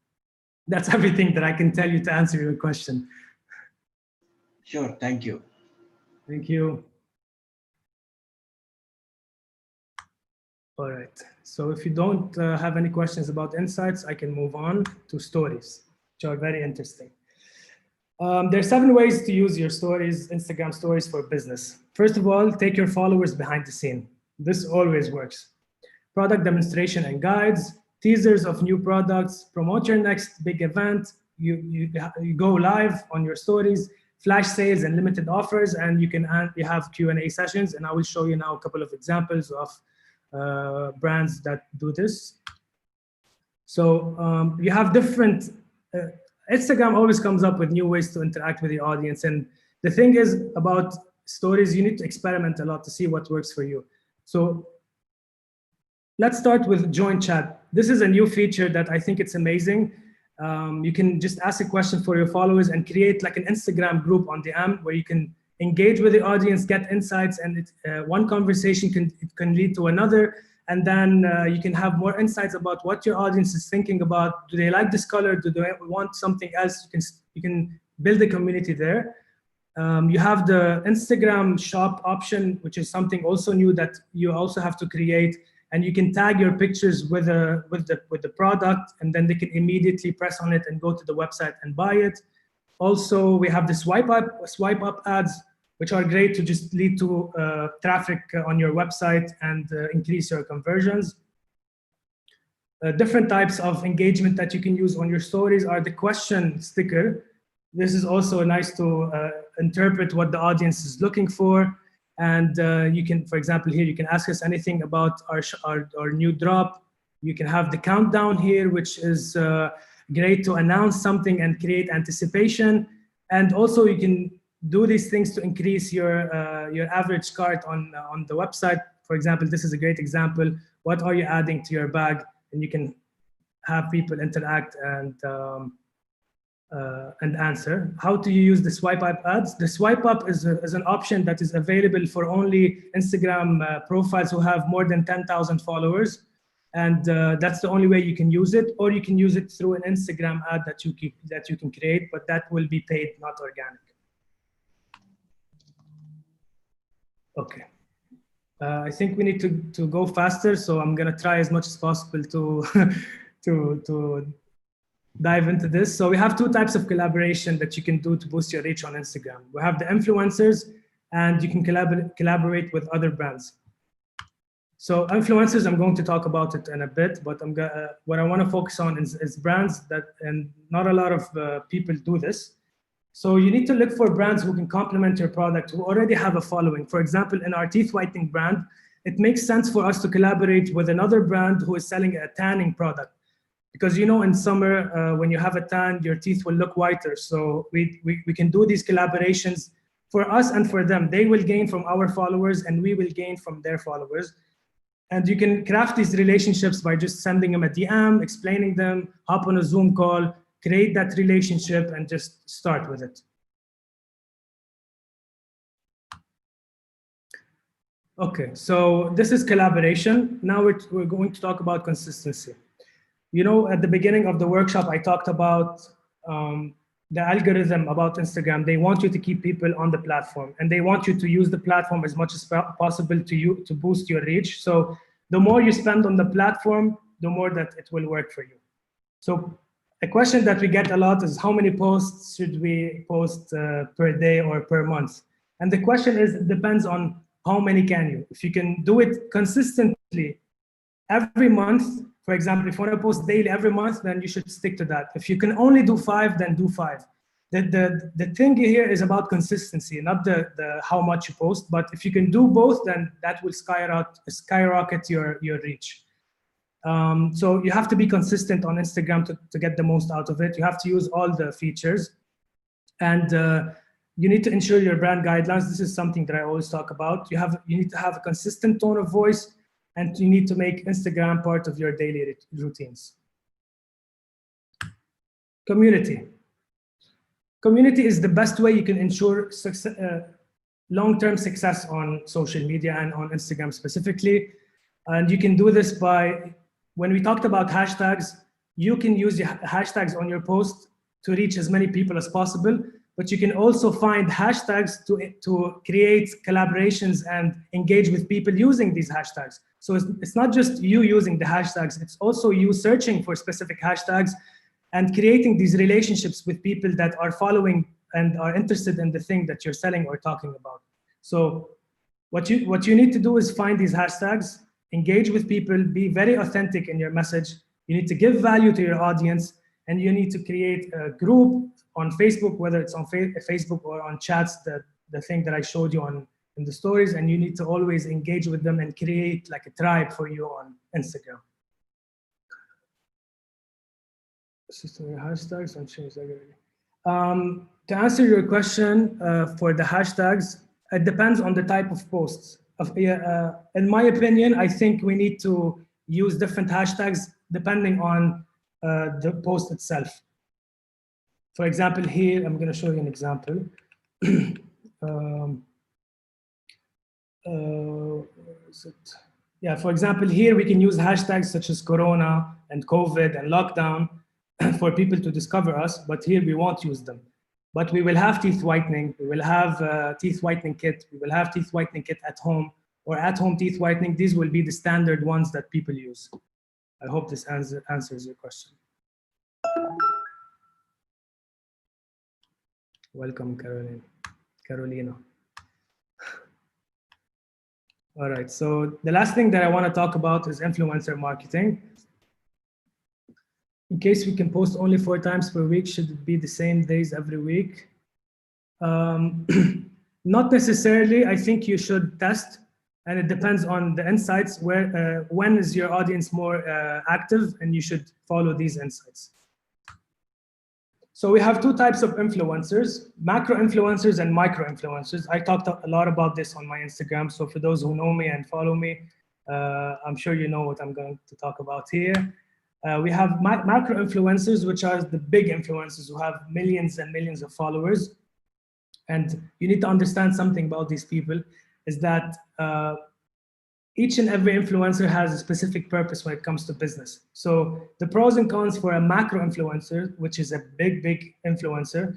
that's everything that I can tell you to answer your question. Sure, thank you. Thank you. All right, so if you don't have any questions about insights, I can move on to stories, which are very interesting. There are 7 ways to use your stories, Instagram stories, for business. First of all, take your followers behind the scene. This always works. Product demonstration and guides, teasers of new products, promote your next big event, you go live on your stories, flash sales and limited offers, and you have Q&A sessions, and I will show you now a couple of examples of brands that do this. So you have different, Instagram always comes up with new ways to interact with the audience, and the thing is about stories, you need to experiment a lot to see what works for you. So let's start with join chat. This is a new feature that I think it's amazing. You can just ask a question for your followers and create like an Instagram group on the AM where you can engage with the audience, get insights, and one conversation can lead to another. And then you can have more insights about what your audience is thinking about. Do they like this color? Do they want something else? You can build a community there. You have the Instagram shop option, which is something also new that you also have to create. And you can tag your pictures with the product, and then they can immediately press on it and go to the website and buy it. Also, we have the swipe up ads, which are great to just lead to traffic on your website and increase your conversions. Different types of engagement that you can use on your stories are the question sticker. This is also nice to interpret what the audience is looking for. And you can, for example, here you can ask us anything about our new drop. You can have the countdown here, which is great to announce something and create anticipation. And also you can do these things to increase your average cart on the website. For example, this is a great example. What are you adding to your bag? And you can have people interact and answer. How do you use the swipe up ads? The swipe up is an option that is available for only Instagram profiles who have more than 10,000 followers. And that's the only way you can use it, or you can use it through an Instagram ad that you can create, but that will be paid, not organic. Okay. I think we need to go faster, so I'm gonna try as much as possible to to dive into this. So we have two types of collaboration that you can do to boost your reach on Instagram. We have the influencers, and you can collaborate with other brands. So influencers, I'm going to talk about it in a bit, but what I want to focus on is brands that, and not a lot of people do this. So you need to look for brands who can complement your product, who already have a following. For example, in our teeth whitening brand, it makes sense for us to collaborate with another brand who is selling a tanning product. Because in summer, when you have a tan, your teeth will look whiter. So we can do these collaborations for us and for them. They will gain from our followers, and we will gain from their followers. And you can craft these relationships by just sending them a DM, explaining them, hop on a Zoom call, create that relationship, and just start with it. Okay, so this is collaboration. Now we're going to talk about consistency. At the beginning of the workshop, I talked about the algorithm about Instagram. They want you to keep people on the platform, and they want you to use the platform as much as possible to boost your reach. So the more you spend on the platform, the more that it will work for you. So a question that we get a lot is, how many posts should we post per day or per month? And the question is, it depends on how many can you. If you can do it consistently every month, for example, if you want to post daily every month, then you should stick to that. If you can only do 5, then do 5. The thing here is about consistency, not the how much you post, but if you can do both, then that will skyrocket your reach. So you have to be consistent on Instagram to get the most out of it. You have to use all the features, and you need to ensure your brand guidelines. This is something that I always talk about. You need to have a consistent tone of voice, and you need to make Instagram part of your daily routines. Community. Community is the best way you can ensure long-term success on social media and on Instagram specifically. And you can do this by, when we talked about hashtags, you can use the hashtags on your post to reach as many people as possible, but you can also find hashtags to create collaborations and engage with people using these hashtags. So it's not just you using the hashtags, it's also you searching for specific hashtags and creating these relationships with people that are following and are interested in the thing that you're selling or talking about. So what you need to do is find these hashtags, engage with people, be very authentic in your message. You need to give value to your audience, and you need to create a group on Facebook, whether it's on Facebook or on chats, the thing that I showed you in the stories, and you need to always engage with them and create like a tribe for you on Instagram. Hashtags and change that. To answer your question for the hashtags, it depends on the type of posts. In my opinion, I think we need to use different hashtags depending on the post itself. For example, here, I'm going to show you an example. Yeah, for example, here we can use hashtags such as Corona and COVID and lockdown for people to discover us, but here we won't use them. But we will have teeth whitening, we will have teeth whitening kit, we will have teeth whitening kit at home, or at-home teeth whitening. These will be the standard ones that people use. I hope this answers your question. Welcome, Carolina. All right, so the last thing that I want to talk about is influencer marketing. In case we can post only 4 times per week, should it be the same days every week? Not necessarily. I think you should test, and it depends on the insights. When is your audience more active, and you should follow these insights. So we have two types of influencers, macro influencers and micro influencers. I talked a lot about this on my Instagram. So for those who know me and follow me, I'm sure you know what I'm going to talk about here. We have macro influencers, which are the big influencers who have millions and millions of followers. And you need to understand something about these people is that each and every influencer has a specific purpose when it comes to business. So the pros and cons for a macro influencer, which is a big influencer,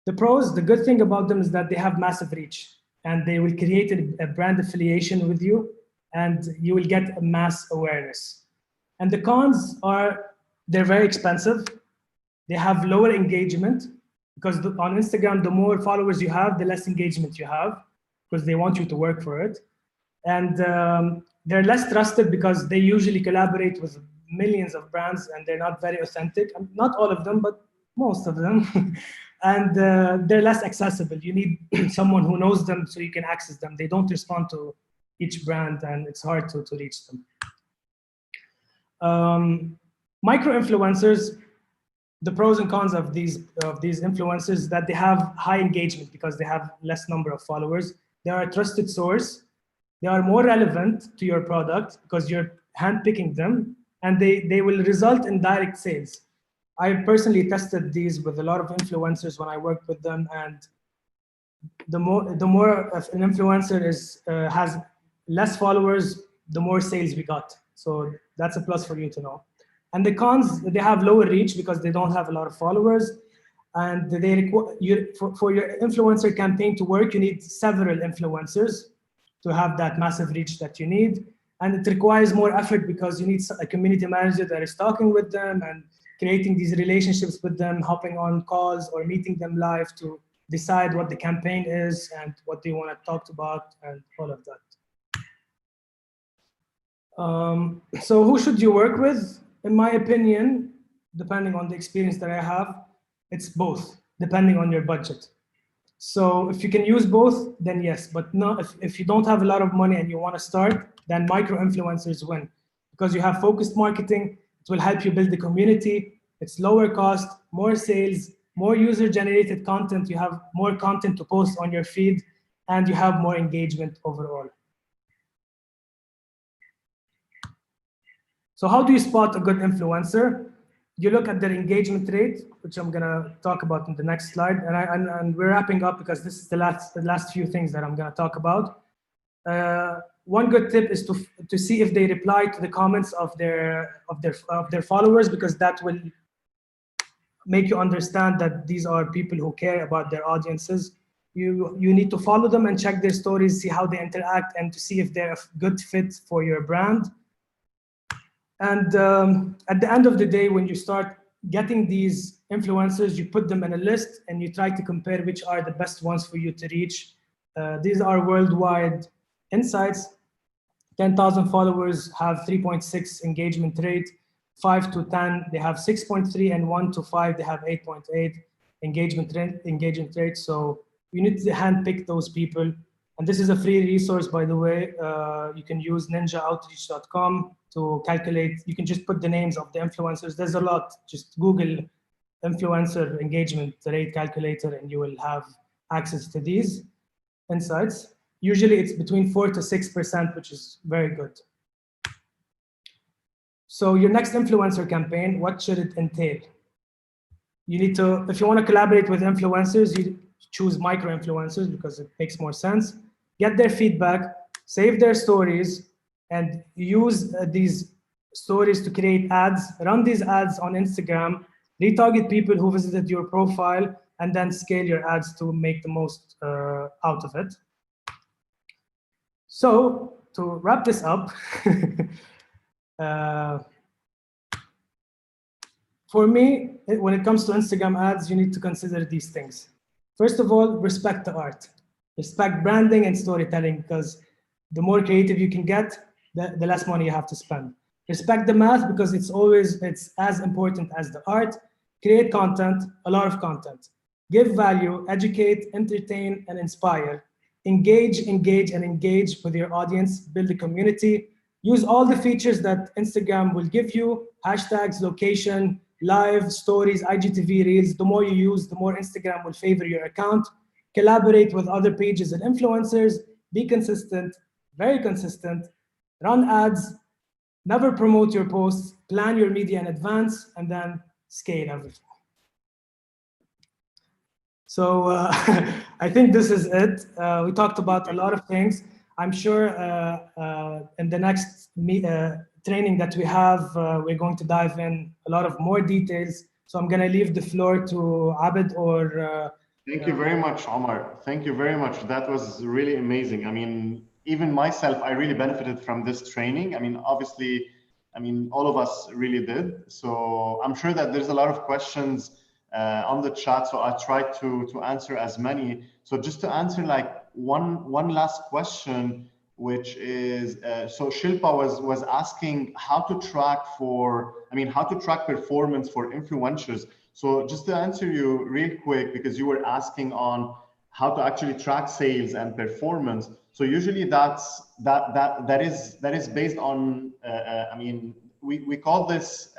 the good thing about them is that they have massive reach and they will create a brand affiliation with you and you will get a mass awareness. And the cons are they're very expensive. They have lower engagement because on Instagram, the more followers you have, the less engagement you have because they want you to work for it. And they're less trusted because they usually collaborate with millions of brands and they're not very authentic. Not all of them, but most of them. And they're less accessible. You need someone who knows them so you can access them. They don't respond to each brand and it's hard to reach them. Micro influencers, the pros and cons of these influencers that they have high engagement because they have less number of followers. They are a trusted source. They are more relevant to your product because you're handpicking them, and they will result in direct sales. I personally tested these with a lot of influencers when I worked with them, and the more an influencer has less followers, the more sales we got. So that's a plus for you to know. And the cons, they have lower reach because they don't have a lot of followers, and for your influencer campaign to work, you need several influencers to have that massive reach that you need. And it requires more effort because you need a community manager that is talking with them and creating these relationships with them, hopping on calls or meeting them live to decide what the campaign is and what they want to talk about and all of that. So who should you work with? In my opinion, depending on the experience that I have, it's both, depending on your budget. So if you can use both, then yes, but not if you don't have a lot of money and you want to start, then micro influencers win because you have focused marketing. It will help you build the community. It's lower cost, more sales, more user-generated content. You have more content to post on your feed, and you have more engagement overall. So how do you spot a good influencer? You look at their engagement rate, which I'm gonna talk about in the next slide, and we're wrapping up because this is the last few things that I'm gonna talk about. One good tip is to see if they reply to the comments of their followers, because that will make you understand that these are people who care about their audiences. You need to follow them and check their stories, see how they interact, and to see if they're a good fit for your brand. And at the end of the day, when you start getting these influencers, you put them in a list and you try to compare which are the best ones for you to reach. These are worldwide insights. 10,000 followers have 3.6 engagement rate. 5 to 10, they have 6.3, and 1 to 5, they have 8.8 engagement rate. So you need to handpick those people. And this is a free resource, by the way. You can use ninjaoutreach.com to calculate. You can just put the names of the influencers. There's a lot. Just Google influencer engagement rate calculator, and you will have access to these insights. Usually it's between 4 to 6%, which is very good. So your next influencer campaign, what should it entail? You need to, if you want to collaborate with influencers, you choose micro influencers because it makes more sense. Get their feedback, save their stories, and use these stories to create ads. Run these ads on Instagram, retarget people who visited your profile, and then scale your ads to make the most out of it. So to wrap this up, for me, when it comes to Instagram ads, you need to consider these things. First of all, respect the art. Respect branding and storytelling, because the more creative you can get, the less money you have to spend. Respect the math, because it's as important as the art. Create content, a lot of content. Give value, educate, entertain, and inspire. Engage with your audience, build a community. Use all the features that Instagram will give you, hashtags, location, live stories, IGTV reels. The more you use, the more Instagram will favor your account. Collaborate with other pages and influencers. Be consistent, very consistent. Run ads. Never promote your posts. Plan your media in advance, and then scale everything. So I think this is it. We talked about a lot of things. I'm sure in the next training that we have, we're going to dive in a lot of more details. So I'm going to leave the floor to Abed or... Thank you very much, Omar. Thank you very much. That was really amazing. I mean, even myself, I really benefited from this training. I mean, obviously, I mean, all of us really did. So I'm sure that there's a lot of questions on the chat, so I tried to answer as many. So just to answer like one last question, which is so Shilpa was asking how to track performance for influencers. So just to answer you real quick, because you were asking on how to actually track sales and performance. So usually that is based on I mean, we call this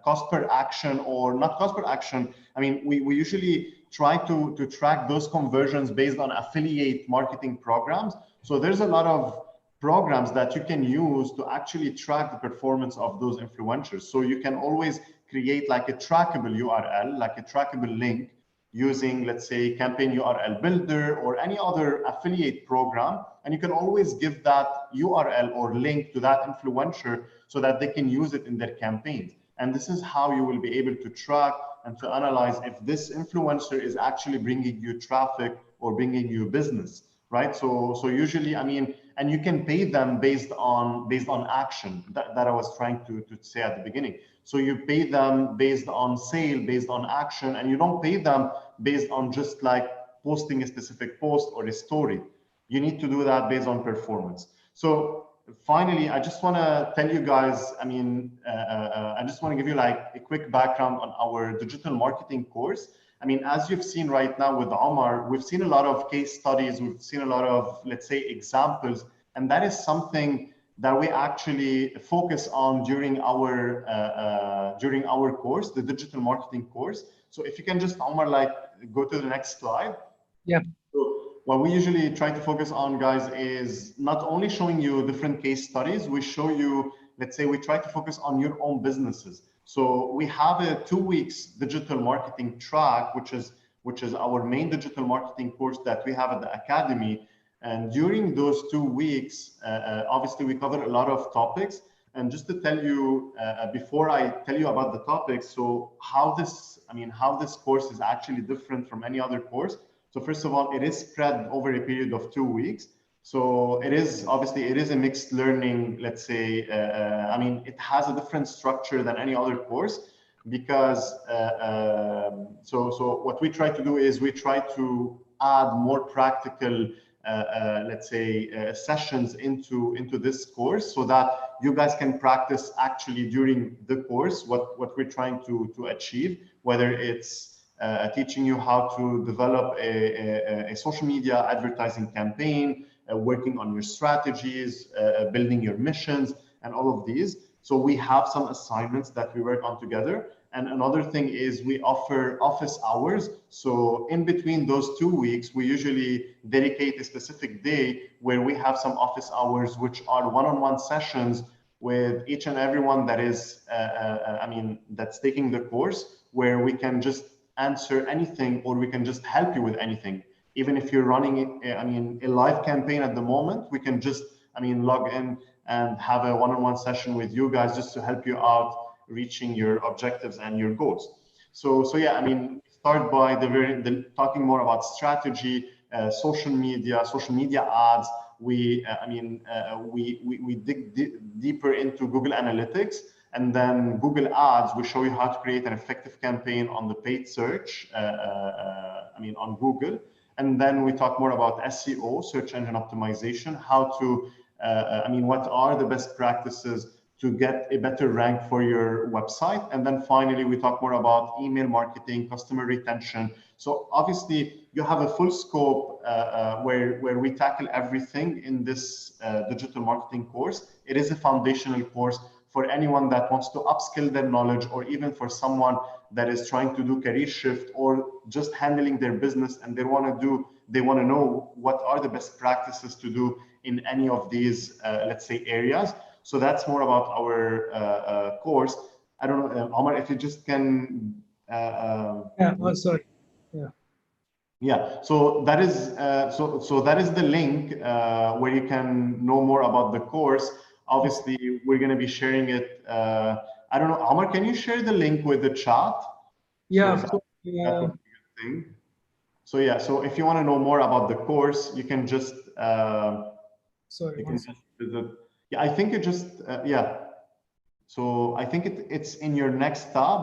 cost per action, or not cost per action. I mean, we usually try to track those conversions based on affiliate marketing programs. So there's a lot of programs that you can use to actually track the performance of those influencers. So you can always create like a trackable URL, like a trackable link, using, let's say, Campaign URL Builder or any other affiliate program. And you can always give that URL or link to that influencer so that they can use it in their campaigns. And this is how you will be able to track and to analyze if this influencer is actually bringing you traffic or bringing you business, right? So usually, I mean, and you can pay them based on action that I was trying to say at the beginning. So you pay them based on sale, based on action, and you don't pay them based on just like posting a specific post or a story. You need to do that based on performance. So finally, I just want to tell you guys, I mean, I just want to give you like a quick background on our digital marketing course. I mean, as you've seen right now with Omar, we've seen a lot of case studies, we've seen a lot of, let's say, examples, and that is something that we actually focus on during our course, the digital marketing course. So if you can just, Omar, like go to the next slide. Yeah. So what we usually try to focus on, guys, is not only showing you different case studies, we show you, let's say, we try to focus on your own businesses. So we have a 2 weeks digital marketing track, which is our main digital marketing course that we have at the academy. And during those 2 weeks, obviously we cover a lot of topics. And just to tell you, before I tell you about the topics, so how this course is actually different from any other course. So first of all, it is spread over a period of 2 weeks. So it is a mixed learning, let's say, I mean, it has a different structure than any other course, because so what we try to do is we try to add more practical let's say sessions into this course, so that you guys can practice actually during the course what we're trying to achieve, whether it's teaching you how to develop a social media advertising campaign, working on your strategies, building your missions, and all of these. So we have some assignments that we work on together. And another thing is we offer office hours. So in between those 2 weeks, we usually dedicate a specific day where we have some office hours, which are one-on-one sessions with each and everyone that is, that's taking the course, where we can just answer anything, or we can just help you with anything. Even if you're running, a live campaign at the moment, we can just, log in and have a one-on-one session with you guys just to help you out reaching your objectives and your goals. So yeah, start by talking more about strategy, social media ads. We dig deeper into Google Analytics, and then Google Ads. We show you how to create an effective campaign on the paid search, on Google. And then we talk more about SEO, search engine optimization, how to, what are the best practices to get a better rank for your website. And then finally, we talk more about email marketing, customer retention. So obviously you have a full scope where we tackle everything in this digital marketing course. It is a foundational course for anyone that wants to upskill their knowledge, or even for someone that is trying to do career shift or just handling their business and they want to know what are the best practices to do in any of these, let's say, areas. So that's more about our course. I don't know, Omar, if you just can. Sorry. Yeah. Yeah. So that is so that is the link where you can know more about the course. Obviously, we're going to be sharing it. I don't know, Omar, can you share the link with the chat? Yeah. So that would be a good thing. So yeah. So if you want to know more about the course, you can just visit. Yeah, I think it just yeah. So I think it's in your next tab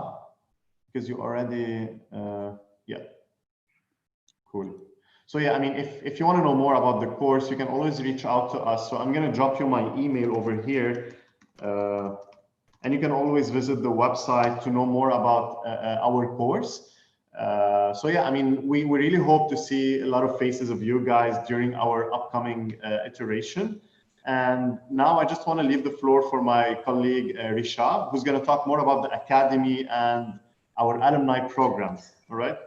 because you already yeah. Cool. So yeah, I mean, if you want to know more about the course, you can always reach out to us. So I'm going to drop you my email over here. And you can always visit the website to know more about our course. So yeah, I mean, we really hope to see a lot of faces of you guys during our upcoming iteration. And now I just want to leave the floor for my colleague, Rishab, who's going to talk more about the academy and our alumni programs. All right.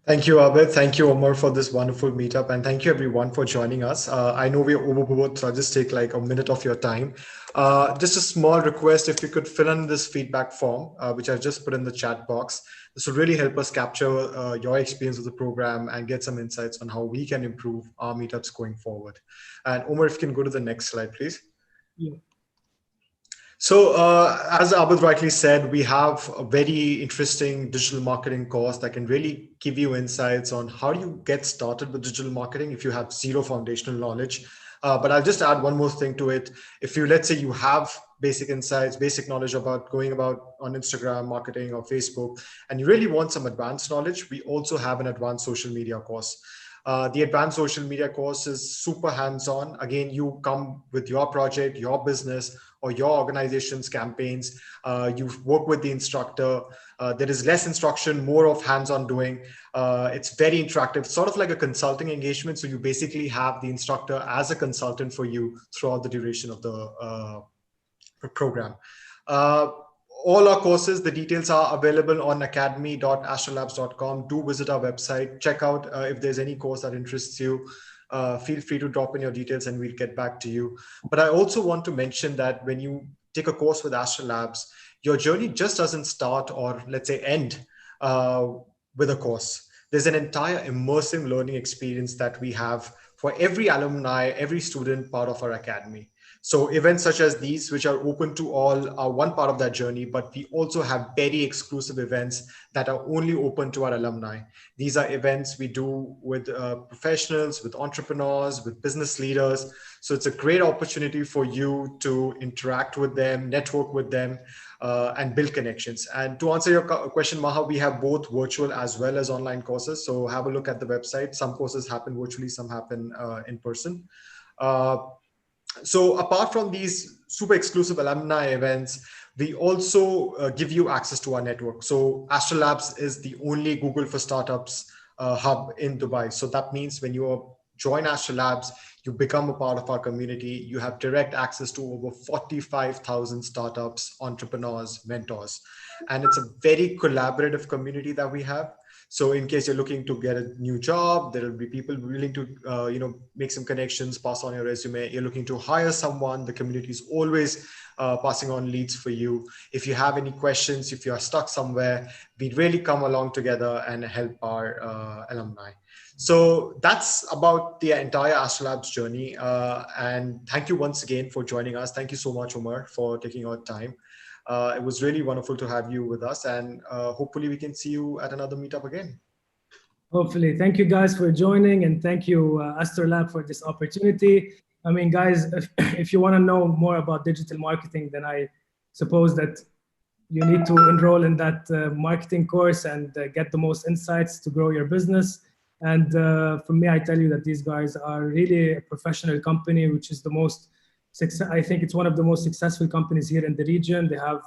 Thank you, Abid. Thank you, Omar, for this wonderful meetup. And thank you, everyone, for joining us. I know we're overbooked, so I'll just take like a minute of your time. Just a small request, if you could fill in this feedback form, which I've just put in the chat box. This will really help us capture your experience of the program and get some insights on how we can improve our meetups going forward. And Omar, if you can go to the next slide, please. Yeah. So as Abid rightly said, we have a very interesting digital marketing course that can really give you insights on how do you get started with digital marketing if you have zero foundational knowledge. But I'll just add one more thing to it. If you, let's say you have basic insights, basic knowledge about going about on Instagram marketing or Facebook, and you really want some advanced knowledge, we also have an advanced social media course. The advanced social media course is super hands-on. Again, you come with your project, your business, or your organization's campaigns. You work with the instructor. There is less instruction, more of hands-on doing. It's very interactive, sort of like a consulting engagement. So you basically have the instructor as a consultant for you throughout the duration of the program. All our courses, the details are available on academy.astrolabs.com. Do visit our website. Check out if there's any course that interests you. Feel free to drop in your details and we'll get back to you. But I also want to mention that when you take a course with Astrolabs, your journey just doesn't start or let's say end with a course. There's an entire immersive learning experience that we have for every alumni, every student part of our academy. So events such as these, which are open to all, are one part of that journey, but we also have very exclusive events that are only open to our alumni. These are events we do with professionals, with entrepreneurs, with business leaders. So it's a great opportunity for you to interact with them, network with them, and build connections. And to answer your question, Maha, we have both virtual as well as online courses. So have a look at the website. Some courses happen virtually, some happen in person. So apart from these super exclusive alumni events, we also give you access to our network. So Astrolabs is the only Google for Startups hub in Dubai. So that means when you join Astrolabs, you become a part of our community. You have direct access to over 45,000 startups, entrepreneurs, mentors. And it's a very collaborative community that we have. So in case you're looking to get a new job, there will be people willing to, make some connections, pass on your resume. You're looking to hire someone, the community is always passing on leads for you. If you have any questions, if you're stuck somewhere, we'd really come along together and help our alumni. So that's about the entire Astrolabs journey. And thank you once again for joining us. Thank you so much, Umar, for taking our time. It was really wonderful to have you with us, and hopefully we can see you at another meetup again. Hopefully. Thank you guys for joining, and thank you Astrolab for this opportunity. I mean, guys, if you want to know more about digital marketing, then I suppose that you need to enroll in that marketing course and get the most insights to grow your business. And for me, I tell you that these guys are really a professional company, which is the most I think it's one of the most successful companies here in the region. They have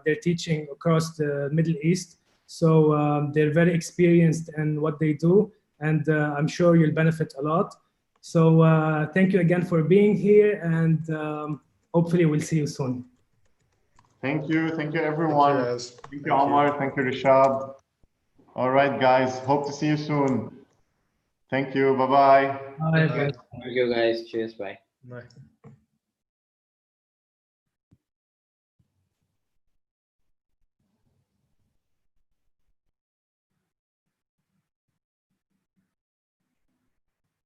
they're teaching across the Middle East, so they're very experienced in what they do, and I'm sure you'll benefit a lot. So thank you again for being here, and hopefully we'll see you soon. Thank you everyone. Thank you Omar, thank you Rishab. All right guys, hope to see you soon. Thank you, bye-bye. Bye, guys. Thank you guys, cheers, bye. Bye.